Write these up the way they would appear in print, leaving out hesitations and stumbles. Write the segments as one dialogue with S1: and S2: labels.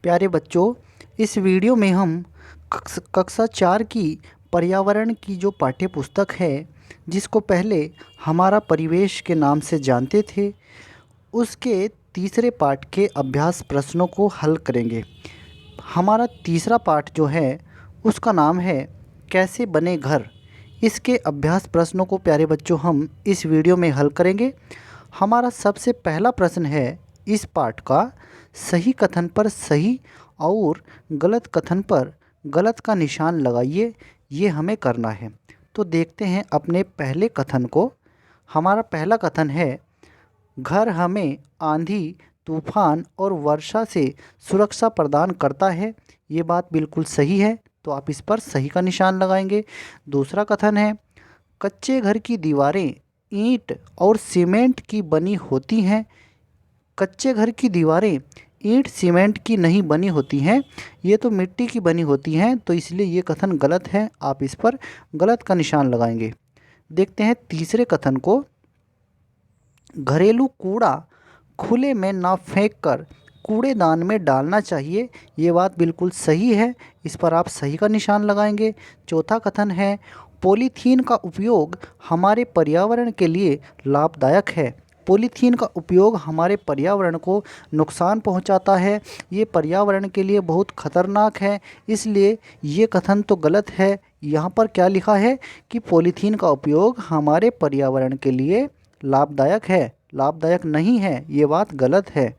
S1: प्यारे बच्चों, इस वीडियो में हम कक्षा 4 की पर्यावरण की जो पाठ्य पुस्तक है, जिसको पहले हमारा परिवेश के नाम से जानते थे, उसके तीसरे पाठ के अभ्यास प्रश्नों को हल करेंगे। हमारा तीसरा पाठ जो है उसका नाम है कैसे बने घर। इसके अभ्यास प्रश्नों को प्यारे बच्चों हम इस वीडियो में हल करेंगे। हमारा सबसे पहला प्रश्न है इस पाठ का, सही कथन पर सही और गलत कथन पर गलत का निशान लगाइए। ये हमें करना है। तो देखते हैं अपने पहले कथन को। हमारा पहला कथन है, घर हमें आंधी, तूफान और वर्षा से सुरक्षा प्रदान करता है। ये बात बिल्कुल सही है, तो आप इस पर सही का निशान लगाएंगे। दूसरा कथन है, कच्चे घर की दीवारें ईंट और सीमेंट की बनी होती हैं। कच्चे घर की दीवारें ईंट सीमेंट की नहीं बनी होती हैं, ये तो मिट्टी की बनी होती हैं, तो इसलिए ये कथन गलत है। आप इस पर गलत का निशान लगाएंगे। देखते हैं तीसरे कथन को, घरेलू कूड़ा खुले में ना फेंककर कूड़ेदान में डालना चाहिए। ये बात बिल्कुल सही है, इस पर आप सही का निशान लगाएंगे। चौथा कथन है, पॉलीथीन का उपयोग हमारे पर्यावरण के लिए लाभदायक है। पॉलीथीन का उपयोग हमारे पर्यावरण को नुकसान पहुंचाता है, ये पर्यावरण के लिए बहुत खतरनाक है, इसलिए ये कथन तो गलत है। यहाँ पर क्या लिखा है कि पॉलीथीन का उपयोग हमारे पर्यावरण के लिए लाभदायक है, लाभदायक नहीं है, ये बात गलत है।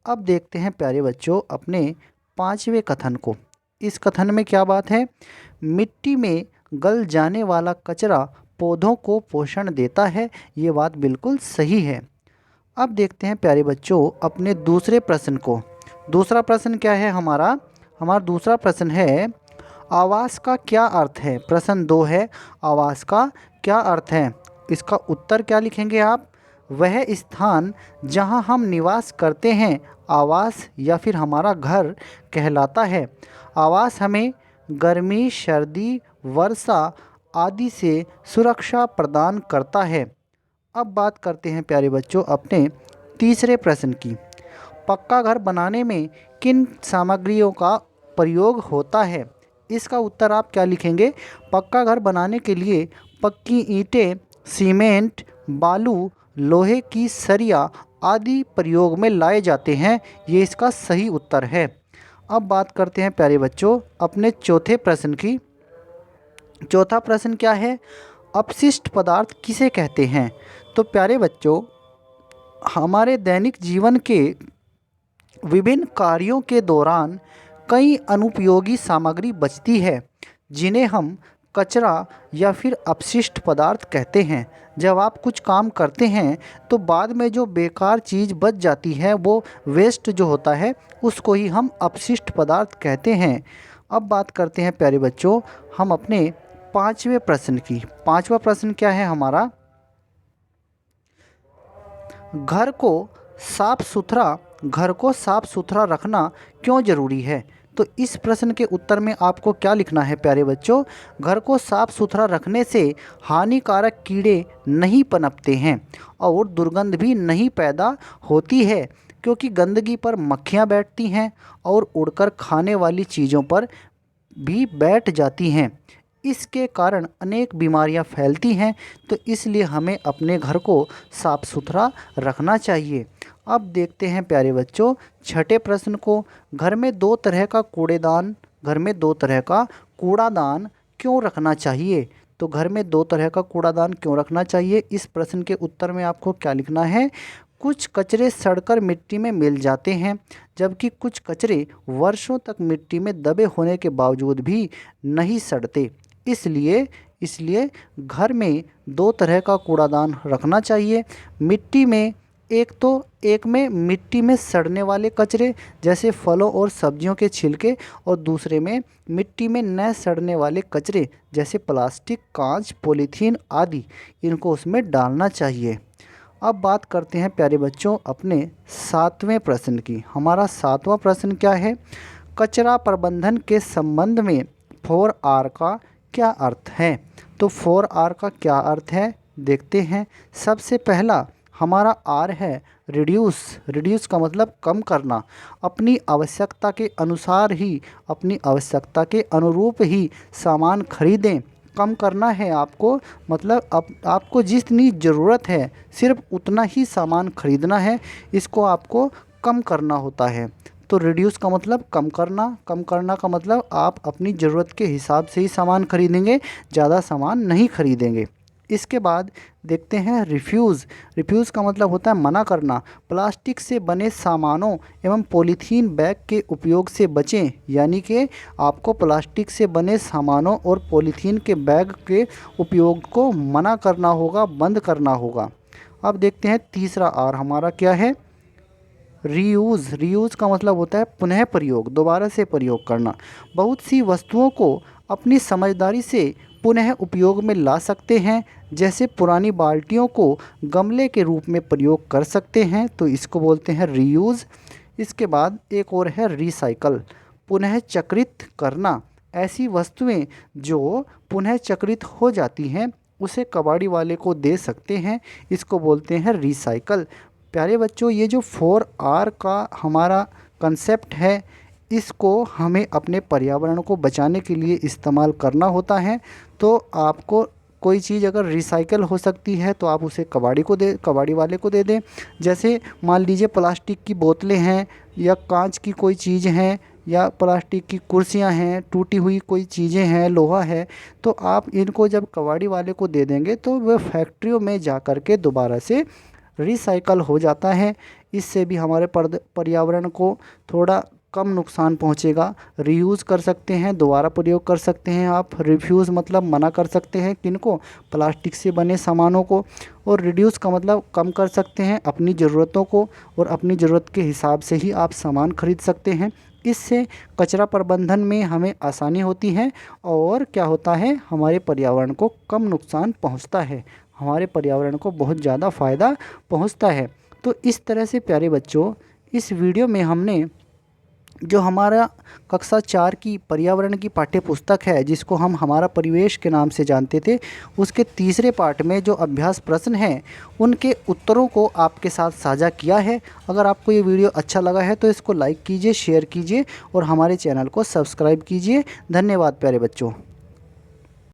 S1: अब देखते हैं प्यारे बच्चों अपने पांचवें कथन को। इस कथन में क्या बात है, मिट्टी में गल जाने वाला कचरा पौधों को पोषण देता है। ये बात बिल्कुल सही है। अब देखते हैं प्यारे बच्चों अपने दूसरे प्रश्न को। दूसरा प्रश्न क्या है हमारा दूसरा प्रश्न है, आवास का क्या अर्थ है। प्रश्न 2 है, आवास का क्या अर्थ है। इसका उत्तर क्या लिखेंगे आप, वह स्थान जहां हम निवास करते हैं आवास या फिर हमारा घर कहलाता है। आवास हमें गर्मी, सर्दी, वर्षा आदि से सुरक्षा प्रदान करता है। अब बात करते हैं प्यारे बच्चों अपने तीसरे प्रश्न की। पक्का घर बनाने में किन सामग्रियों का प्रयोग होता है। इसका उत्तर आप क्या लिखेंगे, पक्का घर बनाने के लिए पक्की ईंटें, सीमेंट, बालू, लोहे की सरिया आदि प्रयोग में लाए जाते हैं। ये इसका सही उत्तर है। अब बात करते हैं प्यारे बच्चों अपने चौथे प्रश्न की। चौथा प्रश्न क्या है, अपशिष्ट पदार्थ किसे कहते हैं। तो प्यारे बच्चों, हमारे दैनिक जीवन के विभिन्न कार्यों के दौरान कई अनुपयोगी सामग्री बचती है, जिन्हें हम कचरा या फिर अपशिष्ट पदार्थ कहते हैं। जब आप कुछ काम करते हैं तो बाद में जो बेकार चीज़ बच जाती है, वो वेस्ट जो होता है, उसको ही हम अपशिष्ट पदार्थ कहते हैं। अब बात करते हैं प्यारे बच्चों हम अपने पांचवें प्रश्न की। पांचवा प्रश्न क्या है हमारा, घर को साफ सुथरा रखना क्यों ज़रूरी है। तो इस प्रश्न के उत्तर में आपको क्या लिखना है प्यारे बच्चों, घर को साफ सुथरा रखने से हानिकारक कीड़े नहीं पनपते हैं और दुर्गंध भी नहीं पैदा होती है, क्योंकि गंदगी पर मक्खियाँ बैठती हैं और उड़कर खाने वाली चीज़ों पर भी बैठ जाती हैं। इसके कारण अनेक बीमारियां फैलती हैं, तो इसलिए हमें अपने घर को साफ सुथरा रखना चाहिए। अब देखते हैं प्यारे बच्चों छठे प्रश्न को, घर में दो तरह का कूड़ादान क्यों रखना चाहिए। तो घर में दो तरह का कूड़ादान क्यों रखना चाहिए, इस प्रश्न के उत्तर में आपको क्या लिखना है, कुछ कचरे सड़कर मिट्टी में मिल जाते हैं, जबकि कुछ कचरे वर्षों तक मिट्टी में दबे होने के बावजूद भी नहीं सड़ते। इसलिए घर में दो तरह का कूड़ादान रखना चाहिए। एक में मिट्टी में सड़ने वाले कचरे जैसे फलों और सब्जियों के छिलके, और दूसरे में मिट्टी में न सड़ने वाले कचरे जैसे प्लास्टिक, कांच, पॉलीथीन आदि, इनको उसमें डालना चाहिए। अब बात करते हैं प्यारे बच्चों अपने सातवें प्रश्न की। हमारा सातवां प्रश्न क्या है, कचरा प्रबंधन के संबंध में 4R का क्या अर्थ है। तो 4R का क्या अर्थ है देखते हैं। सबसे पहला हमारा आर है रिड्यूस। रिड्यूस का मतलब कम करना। अपनी आवश्यकता के अनुसार ही, अपनी आवश्यकता के अनुरूप ही सामान खरीदें। कम करना है आपको, मतलब आपको जितनी ज़रूरत है सिर्फ उतना ही सामान खरीदना है, इसको आपको कम करना होता है। तो रिड्यूस का मतलब कम करना, कम करना का मतलब आप अपनी ज़रूरत के हिसाब से ही सामान खरीदेंगे, ज़्यादा सामान नहीं खरीदेंगे। इसके बाद देखते हैं रिफ्यूज़। रिफ्यूज़ का मतलब होता है मना करना। प्लास्टिक से बने सामानों एवं पॉलीथीन बैग के उपयोग से बचें, यानी कि आपको प्लास्टिक से बने सामानों और पॉलीथीन के बैग के उपयोग को मना करना होगा, बंद करना होगा। अब देखते हैं तीसरा आर हमारा क्या है, रीयूज़। रीयूज़ का मतलब होता है पुनः प्रयोग, दोबारा से प्रयोग करना। बहुत सी वस्तुओं को अपनी समझदारी से पुनः उपयोग में ला सकते हैं, जैसे पुरानी बाल्टियों को गमले के रूप में प्रयोग कर सकते हैं, तो इसको बोलते हैं रीयूज़। इसके बाद एक और है रिसाइकल, पुनः चक्रित करना। ऐसी वस्तुएं जो पुनः चक्रित हो जाती हैं उसे कबाड़ी वाले को दे सकते हैं, इसको बोलते हैं रिसाइकल। प्यारे बच्चों, ये जो 4R का हमारा कंसेप्ट है, इसको हमें अपने पर्यावरण को बचाने के लिए इस्तेमाल करना होता है। तो आपको कोई चीज़ अगर रिसाइकल हो सकती है तो आप उसे कबाड़ी वाले को दे दें। जैसे मान लीजिए प्लास्टिक की बोतलें हैं, या कांच की कोई चीज़ हैं, या प्लास्टिक की कुर्सियां हैं, टूटी हुई कोई चीज़ें हैं, लोहा है, तो आप इनको जब कबाड़ी वाले को दे देंगे तो वह फैक्ट्रियों में जा कर के दोबारा से रिसाइकल हो जाता है। इससे भी हमारे पर्यावरण को थोड़ा कम नुकसान पहुंचेगा। रीयूज़ कर सकते हैं, दोबारा प्रयोग कर सकते हैं आप। रिफ्यूज़ मतलब मना कर सकते हैं किनको, प्लास्टिक से बने सामानों को। और रिड्यूस का मतलब कम कर सकते हैं अपनी ज़रूरतों को, और अपनी ज़रूरत के हिसाब से ही आप सामान खरीद सकते हैं। इससे कचरा प्रबंधन में हमें आसानी होती है, और क्या होता है, हमारे पर्यावरण को कम नुकसान पहुंचता है, हमारे पर्यावरण को बहुत ज़्यादा फ़ायदा पहुंचता है। तो इस तरह से प्यारे बच्चों, इस वीडियो में हमने जो हमारा कक्षा 4 की पर्यावरण की पाठ्य पुस्तक है, जिसको हम हमारा परिवेश के नाम से जानते थे, उसके तीसरे पार्ट में जो अभ्यास प्रश्न हैं उनके उत्तरों को आपके साथ साझा किया है। अगर आपको ये वीडियो अच्छा लगा है तो इसको लाइक कीजिए, शेयर कीजिए और हमारे चैनल को सब्सक्राइब कीजिए। धन्यवाद प्यारे बच्चों।